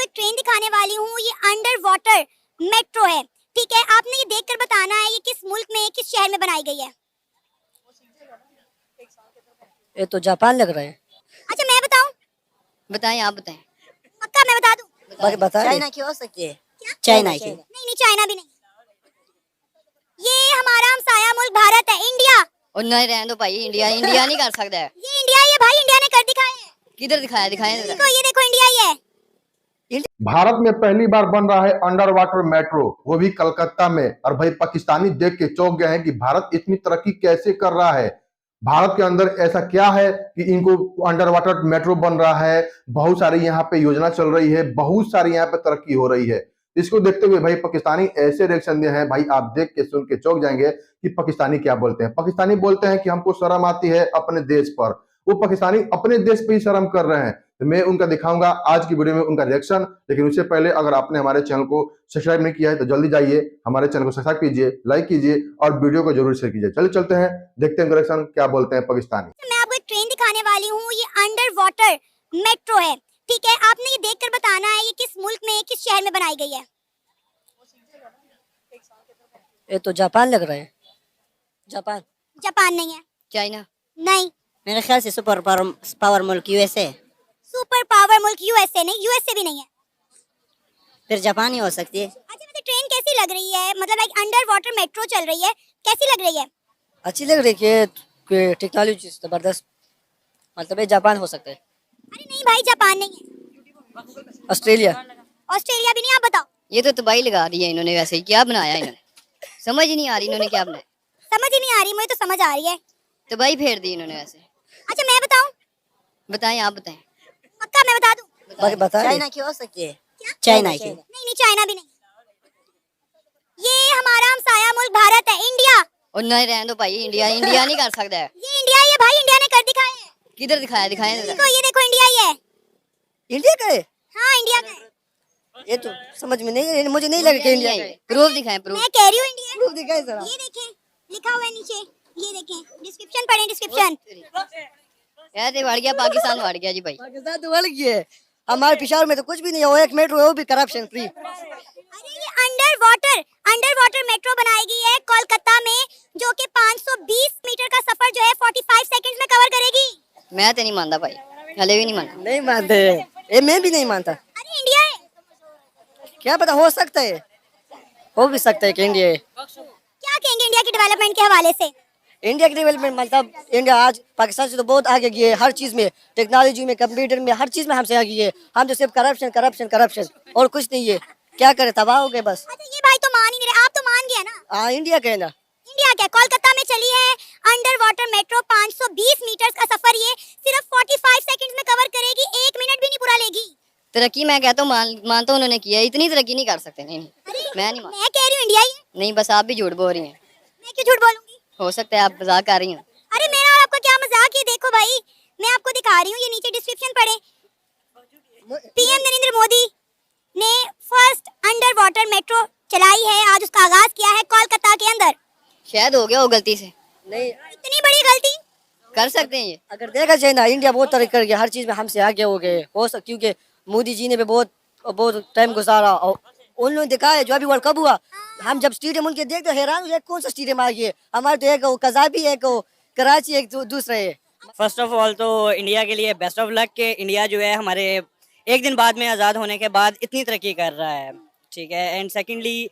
एक ट्रेन दिखाने वाली हूँ। ये अंडर वाटर मेट्रो है। ठीक है, आपने ये देखकर बताना है ये किस मुल्क में, किस शहर में बनाई गई है। ये तो जापान लग रहा है। अच्छा मैं बताऊं? बताएं, आप बताएं। पक्का मैं बता दूं? बता चाइना की हो सकती है। क्या? चाइना की। नहीं नहीं, चाइना भी नहीं। ये हमारा हमसाया मुल्क भारत है, इंडिया। और नहीं रहने दो भाई, इंडिया इंडिया नहीं कर सकता है। ये इंडिया ही है भाई, इंडिया ने कर दिखाया है। किधर दिखाया, दिखाएं जरा। देखो ये देखो, इंडिया ही है। भारत में पहली बार बन रहा है अंडर वाटर मेट्रो, वो भी कलकत्ता में। और भाई पाकिस्तानी देख के चौंक गए हैं कि भारत इतनी तरक्की कैसे कर रहा है। भारत के अंदर ऐसा क्या है कि इनको अंडर वाटर मेट्रो बन रहा है। बहुत सारी यहाँ पे योजना चल रही है, बहुत सारी यहाँ पे तरक्की हो रही है। इसको देखते हुए भाई पाकिस्तानी ऐसे रिएक्शन दिए हैं, भाई आप देख के सुन के चौंक जाएंगे कि पाकिस्तानी क्या बोलते हैं। पाकिस्तानी बोलते हैं कि हमको शर्म आती है अपने देश पर। वो पाकिस्तानी अपने देश पे ही शर्म कर रहे हैं। तो मैं उनका दिखाऊंगा आज की वीडियो में उनका रिएक्शन। लेकिन उससे पहले अगर आपने हमारे चैनल को सब्सक्राइब नहीं किया है तो जल्दी जाइए हमारे चैनल को सब्सक्राइब कीजिए, लाइक कीजिए और वीडियो को जरूर शेयर कीजिए। चलिए चलते हैं, देखते हैं रिएक्शन क्या बोलते हैं पाकिस्तानी। मैं आपको एक ट्रेन दिखाने वाली हूँ। ये अंडर वाटर मेट्रो है। ठीक है, आपने ये देखकर बताना है ये किस मुल्क में, किस शहर में बनाई गई है। ये तो जापान लग रहा है। जापान। जापान नहीं है। चाइना। नहीं। मेरे ख्याल से सुपर पावर मुल्क यूएसए। सुपर पावर मुल्क यूएसए नहीं, यूएसए भी नहीं है। फिर जापान ही हो सकती है। अच्छा वैसे ट्रेन कैसी लग रही है? मतलब एक अंडर वाटर मेट्रो चल रही है, कैसी लग रही है? अच्छी लग रही है कि टेक्नोलॉजी जबरदस्त। मतलब ये जापान हो सकता है। अरे नहीं भाई, जापान नहीं है। ऑस्ट्रेलिया। ऑस्ट्रेलिया भी नहीं। आप बताओ। ये तो तबाही लगा दी है इन्होंने, वैसे ही क्या बनाया इन्होंने, समझ ही नहीं आ रही इन्होंने क्या बनाया। समझ ही नहीं आ रही, मुझे तो समझ आ रही है। तबाही फेर दी इन्होंने वैसे। अच्छा मैं बताऊं? बताएं, आप बताएं। पक्का मैं बता दूं? बता चाइना की हो सकती है। क्या? चाइना की। नहीं नहीं, चाइना भी नहीं। ये हमारा हमसाया मुल्क भारत है, इंडिया। और नहीं रहने दो भाई, इंडिया इंडिया नहीं कर सकता है। ये इंडिया ही है भाई, इंडिया ने कर दिखाया है। किधर दिखाया, दिखाएं जरा। देखो ये देखो, इंडिया ही है। इंडिया का है। हाँ इंडिया का है। ये तो समझ में नहीं, मुझे नहीं लगा कि इंडिया का है। प्रूफ दिखाएं, प्रूफ। मैं कह रही हूँ इंडिया है। प्रूफ दिखाए जरा। ये देखें, लिखा हुआ है नीचे। ये देखें, डिस्क्रिप्शन पढ़ें, डिस्क्रिप्शन। ऐसे बढ़ गया, पाकिस्तान बढ़ गया जी भाई। पाकिस्तान तो अलग ही है। हमारे पिशावर में तो कुछ भी नहीं है, वो एक मेट्रो है, वो भी करप्शन फ्री। अरे ये अंडर वाटर मेट्रो बनाई गई है कोलकाता में, जो कि 520 मीटर का सफर जो है 45 सेकंड्स में कवर करेगी। मैं तो नहीं मानता भाई, हले भी नहीं मानता। नहीं मानते, ये मैं भी नहीं मानता। अरे इंडिया है। क्या पता, हो सकता है, हो भी सकता है कि इंडिया है। क्या कहेंगे इंडिया की डेवलपमेंट के हवाले से? इंडिया की डेवलपमेंट मतलब इंडिया आज पाकिस्तान से तो बहुत आगे गई है, हर चीज में, टेक्नोलॉजी में, कंप्यूटर में, हर चीज में हमसे आगे है। हम तो सिर्फ करप्शन करप्शन करप्शन और कुछ नहीं है। क्या करे, तबाह हो गए बस। अच्छा ये भाई तो मान ही नहीं रहे, आप तो मान गए ना। हाँ इंडिया का है ना। इंडिया क्या, कोलकाता में चली है अंडर वाटर मेट्रो। 520 मीटर का सफर ये सिर्फ 45 सेकंड्स में कवर करेगी, 1 मिनट भी नहीं पूरा लेगी। तरक्की मैं कहता हूँ मानता हूँ उन्होंने किया, इतनी तरक्की नहीं कर सकते। नहीं मैं नहीं मैं कह रही हूँ इंडिया ही है। नहीं, बस आप भी झूठ बोल रही हैं। मैं क्यों झूठ बोलूंगी? हो सकता है आप मजाक कर रही हैं। अरे मेरा और आपका क्या मजाक है? देखो भाई मैं आपको दिखा रही हूँ, ये नीचे डिस्क्रिप्शन पढ़े। पीएम नरेंद्र मोदी ने फर्स्ट अंडर वाटर मेट्रो चलाई है, आज उसका आगाज किया है कोलकाता के अंदर। शायद हो गया हो गलती से। नहीं, इतनी बड़ी गलती कर सकते हैं ये। अगर देखा जाए ना, इंडिया बहुत तरक्की कर गया, हर चीज में हमसे आगे हो गए। हो सकता क्योंकि मोदी जी ने भी बहुत बहुत टाइम गुजारा और उन्होंने दिखाया। जो अभी वर्ल्ड कप हुआ, हम जब स्टेडियम उनके देखते हैरान हुए, कौन सा स्टेडियम आ गया। हमारे तो एक कजाबी, एक कराची, एक दूसरा है। फर्स्ट ऑफ ऑल तो इंडिया के लिए बेस्ट ऑफ लक के इंडिया जो है हमारे एक दिन बाद में आज़ाद होने के बाद इतनी तरक्की कर रहा है, ठीक है। एंड सेकेंडली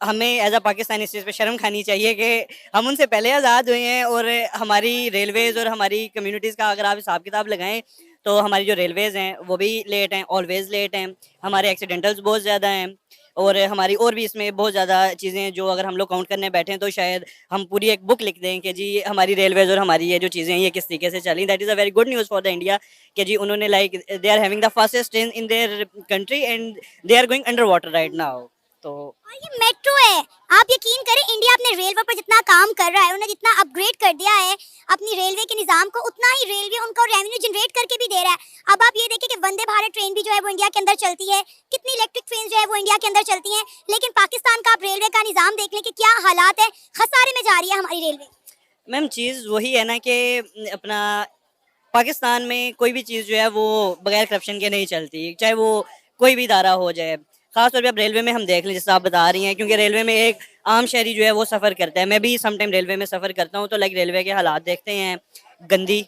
हमें एज अ पाकिस्तानी इस चीज़ पे शर्म खानी चाहिए कि हम उनसे पहले आज़ाद हुए हैं। और हमारी रेलवेज़ और हमारी कम्युनिटीज़ का अगर आप हिसाब किताब लगाएं तो हमारी जो रेलवेज़ हैं वो भी लेट हैं, ऑलवेज़ लेट हैं। हमारे एक्सीडेंटल्स बहुत ज़्यादा हैं और हमारी और भी इसमें बहुत ज़्यादा चीज़ें हैं जो अगर हम लोग काउंट करने बैठें तो शायद हम पूरी एक बुक लिख दें कि जी हमारी रेलवेज़ और हमारी ये जो चीज़ें हैं ये किस तरीके से चली। That is a very good news for the India कि जी उन्होंने like they are having the fastest train in their country and they are going under water right now. तो और ये मेट्रो है। आप यकीन करें, इंडिया अपने रेलवे पर जितना काम कर रहा है, उन्हें जितना अपग्रेड कर दिया है अपनी रेलवे के निजाम को, उतना ही रेलवे उनको रेवेन्यू जनरेट करके भी दे रहा है। अब आप ये देखें कि वंदे भारत ट्रेन भी जो है वो इंडिया के अंदर चलती है, कितनी इलेक्ट्रिक ट्रेन जो है वो इंडिया के अंदर चलती हैं। लेकिन पाकिस्तान का आप रेलवे का निजाम देख लें कि क्या हालात है, खसारे में जा रही है हमारी रेलवे। मैम चीज़ वही है ना कि अपना पाकिस्तान में कोई भी चीज़ जो है वो बगैर करप्शन के नहीं चलती, चाहे वो कोई भी इदारा हो जाए, खासतौर पे अब रेलवे में हम देख लें, जैसे आप बता रही हैं, क्योंकि रेलवे में एक आम शहरी जो है वो सफ़र करता है, मैं भी समटाइम रेलवे में सफ़र करता हूँ, तो लाइक रेलवे के हालात देखते हैं, गंदी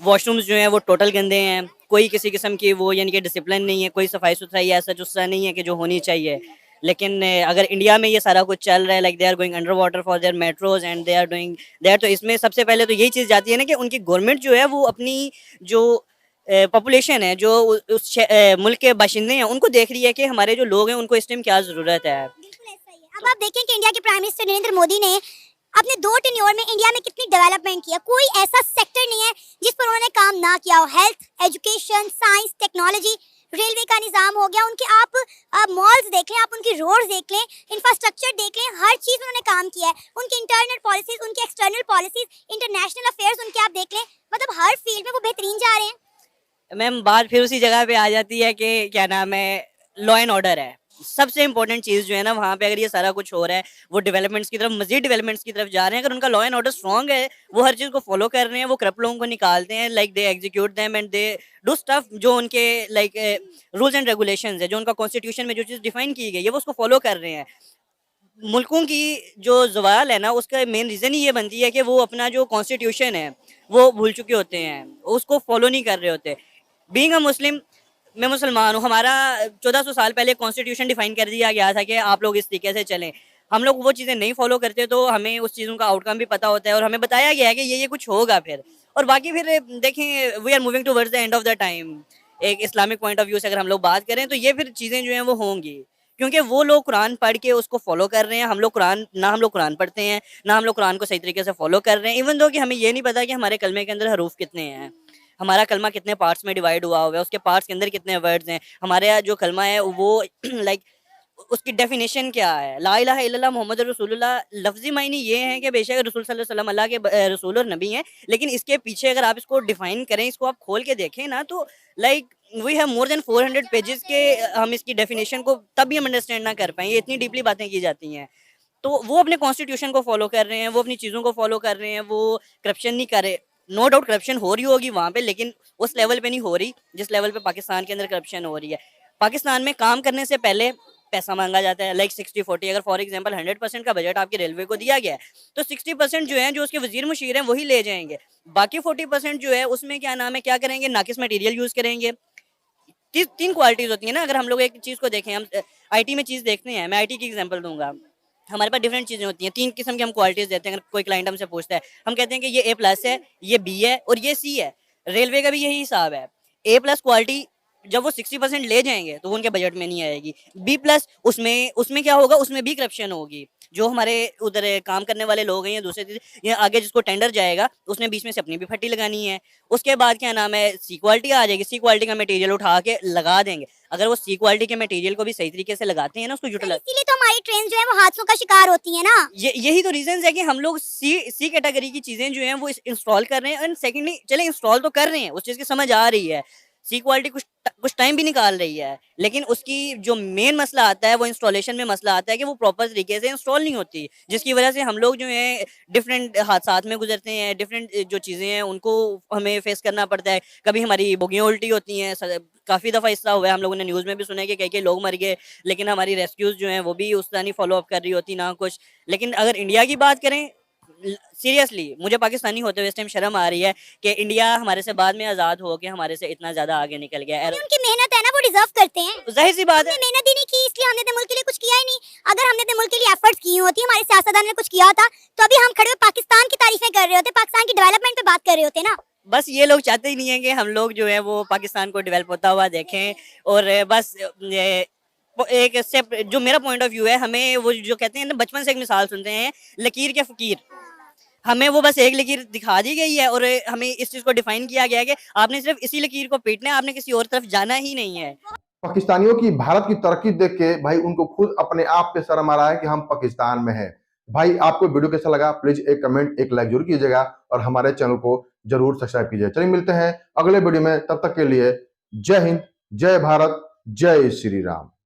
वॉशरूम्स जो हैं वो टोटल गंदे हैं, कोई किसी किस्म की वो यानी कि डिसिप्लिन नहीं है, कोई सफाई सुथराई ऐसा जुस्सा नहीं है कि जो होनी चाहिए। लेकिन अगर इंडिया में ये सारा कुछ चल रहा है, like they are going under water for their metros and they are doing that, तो इसमें सबसे पहले तो यही चीज़ जाती है ना कि उनकी गवर्नमेंट जो है वो अपनी जो पॉपुलेशन है, जो मुल्क के बाशिंदे हैं, उनको देख रही है कि हमारे जो लोग हैं उनको इस टाइम क्या ज़रूरत है। बिल्कुल ऐसा ही है। अब आप देखें कि इंडिया के प्राइम मिनिस्टर नरेंद्र मोदी ने अपने 2 टेन्योर में इंडिया में कितनी डेवलपमेंट किया। कोई ऐसा सेक्टर नहीं है जिस पर उन्होंने काम ना किया हो। Health, education, science, technology, railway का निज़ाम हो गया, उनके आप मॉल्स देख लें, आप उनकी रोड्स देख लें, इंफ्रास्ट्रक्चर देख लें, हर चीज़ उन्होंने काम किया है। उनकी इंटरनल पॉलिसीज़, उनकी एक्सटर्नल पॉलिसीज़, इंटरनेशनल अफेयर्स उनके आप देख लें, मतलब हर फील्ड में वो बेहतरीन जा रहे हैं। मैम बात फिर उसी जगह पे आ जाती है कि क्या नाम है, लॉ एंड ऑर्डर है सबसे इंपॉर्टेंट चीज़ जो है ना, वहाँ पे अगर ये सारा कुछ हो रहा है, वो डेवलपमेंट्स की तरफ, मजीद डेवलपमेंट्स की तरफ जा रहे हैं, अगर उनका लॉ एंड ऑर्डर स्ट्रॉन्ग है, वो हर चीज़ को फॉलो कर रहे हैं, वो करप्ट लोगों को निकालते हैं, like they execute them and they do stuff, जो उनके लाइक रूल्स एंड रेगुलेशंस है, जो उनका कॉन्स्टिट्यूशन में जो चीज़ डिफाइन की गई है, वो उसको फॉलो कर रहे हैं। मुल्कों की जो ज़वाल है ना, उसका मेन रीज़न ही ये बनती है कि वो अपना जो कॉन्स्टिट्यूशन है वो भूल चुके होते हैं, उसको फॉलो नहीं कर रहे होते। बीइंग अ मुस्लिम, मैं मुसलमान हूँ, हमारा 1400 साल पहले कॉन्स्टिट्यूशन डिफाइन कर दिया गया था कि आप लोग इस तरीके से चलें। हम लोग वो चीज़ें नहीं फॉलो करते, तो हमें उस चीज़ों का आउटकम भी पता होता है और हमें बताया गया है कि ये कुछ होगा फिर। और बाकी फिर देखें, we are moving towards the end of the time. एक इस्लामिक पॉइंट ऑफ व्यू से अगर हम लोग बात करें, तो ये फिर चीज़ें जो हैं वो होंगी, क्योंकि वो लोग कुरान पढ़ के उसको फॉलो कर रहे हैं। हम लोग कुरान पढ़ते हैं, ना हम लोग कुरान को सही तरीके से फॉलो कर रहे हैं, इवन दो कि हमें ये नहीं पता कि हमारे कलमे के अंदर हरूफ कितने हैं, हमारा कलमा कितने पार्ट्स में डिवाइड हुआ हुआ है, उसके पार्ट्स के अंदर कितने वर्ड्स हैं, हमारे यहाँ जो कलमा है वो लाइक उसकी डेफिनेशन क्या है। ला इलाहा इल्लल्लाह मोहम्मद रसूलुल्लाह, लफ्जी मायने ये हैं कि बेशक रसूल सल्लल्लाहु अलैहि वसल्लम अल्लाह के रसूल और नबी हैं, लेकिन इसके पीछे अगर आप इसको डिफाइन करें, इसको आप खोल के देखें ना, तो like we have more than 400 pages के, हम इसकी डेफिनेशन को तब भी हम अंडरस्टैंड ना कर पाएंगे, इतनी डीपली बातें की जाती हैं। तो वो अपने कॉन्स्टिट्यूशन को फॉलो कर रहे हैं, वो अपनी चीज़ों को फॉलो कर रहे हैं, वो करप्शन नहीं कर रहे। नो डाउट करप्शन हो रही होगी वहाँ पे, लेकिन उस लेवल पे नहीं हो रही जिस लेवल पे पाकिस्तान के अंदर करप्शन हो रही है। पाकिस्तान में काम करने से पहले पैसा मांगा जाता है, लाइक 60-40। अगर फॉर एग्जांपल 100% का बजट आपके रेलवे को दिया गया है, तो 60% जो है, जो उसके वजीर मुशीर हैं, वही ले जाएंगे। बाकी 40% जो है, उसमें क्या नाम है, क्या करेंगे, नाकिस मटेरियल यूज़ करेंगे। तीन क्वालिटीज़ होती है ना, अगर हम लोग एक चीज़ को देखें, हम आईटी में चीज़ देखते हैं, मैं आईटी की एग्जांपल दूंगा। हमारे पास डिफरेंट चीज़ें होती हैं, 3 किस्म की हम क्वालिटीज़ देते हैं। अगर कोई क्लाइंट हमसे पूछता है, हम कहते हैं कि ये A+ है, ये B है और ये C है। रेलवे का भी यही हिसाब है। A+ क्वालिटी जब वो 60% ले जाएंगे, तो वो उनके बजट में नहीं आएगी। B+ उसमें क्या होगा, उसमें भी करप्शन होगी। जो हमारे उधर काम करने वाले लोग हैं, या दूसरे चीज़, या आगे जिसको टेंडर जाएगा, उसने बीच में से अपनी भी फट्टी लगानी है। उसके बाद क्या नाम है, C क्वालिटी आ जाएगी। C क्वालिटी का मटेरियल उठा के लगा देंगे। अगर वो C क्वालिटी के मटेरियल को भी सही तरीके से लगाते हैं ना, उसको यूटिलाइज, इसीलिए तो हमारी ट्रेन जो है वो हादसों का शिकार होती है ना। यही तो रीजंस है कि हम लोग सी कैटेगरी की चीज़ें जो हैं वो इंस्टॉल कर रहे हैं। एंड सेकेंडली, चले इंस्टॉल तो कर रहे हैं, उस चीज़ की समझ आ रही है, सी क्वालिटी कुछ टाइम भी निकाल रही है, लेकिन उसकी जो मेन मसला आता है, वो इंस्टॉलेशन में मसला आता है कि वो प्रॉपर तरीके से इंस्टॉल नहीं होती, जिसकी वजह से हम लोग जो है डिफरेंट हादसात में गुजरते हैं। डिफरेंट जो चीज़ें हैं उनको हमें फेस करना पड़ता है। कभी हमारी बोगियाँ उल्टी होती हैं, काफ़ी दफ़ा ऐसा हुआ है, हम लोगों ने न्यूज़ में भी सुना है कि कई लोग मर गए, लेकिन हमारी रेस्क्यूज़ जो हैं वो भी उस तरह नहीं फॉलो अप कर रही होती ना कुछ। लेकिन अगर इंडिया की बात करें, सीरियसली मुझे पाकिस्तानी होते हुए इस टाइम शर्म आ रही है कि इंडिया हमारे से बाद में आज़ाद हो के हमारे से इतना ज़्यादा आगे निकल गया है। उनकी मेहनत है ना, वो डिजर्व करते हैं। जाहिर सी बात है, हमने मेहनत ही नहीं की, इसलिए हमने अपने मुल्क के लिए कुछ किया ही नहीं। अगर हमने अपने मुल्क के लिए एफर्ट्स किए होती, हमारे सियासतदान ने कुछ किया होता, तो अभी हम खड़े हुए पाकिस्तान की तारीफें कर रहे होते, पाकिस्तान की डेवलपमेंट पे बात कर रहे होते ना। बस ये लोग चाहते ही नहीं है कि हम लोग जो है वो पाकिस्तान को डेवलप होता हुआ देखें। और बस एक स्टेप, जो मेरा पॉइंट ऑफ व्यू है, हमें वो जो कहते हैं ना, बचपन से एक मिसाल सुनते हैं, लकीर के फकीर, हमें वो बस एक लकीर दिखा दी गई है और हमें इस चीज़ को डिफाइन किया गया है कि आपने सिर्फ इसी लकीर को पीटना है, आपने किसी और तरफ जाना ही नहीं है। पाकिस्तानियों की भारत की तरक्की देख के भाई उनको खुद अपने आप पे शर्म आ रहा है कि हम पाकिस्तान में हैं। भाई आपको वीडियो कैसा लगा, प्लीज एक कमेंट, एक लाइक जरूर कीजिएगा और हमारे चैनल को जरूर सब्सक्राइब कीजिए। चलिए मिलते हैं अगले वीडियो में, तब तक के लिए जय हिंद, जय भारत, जय श्री राम।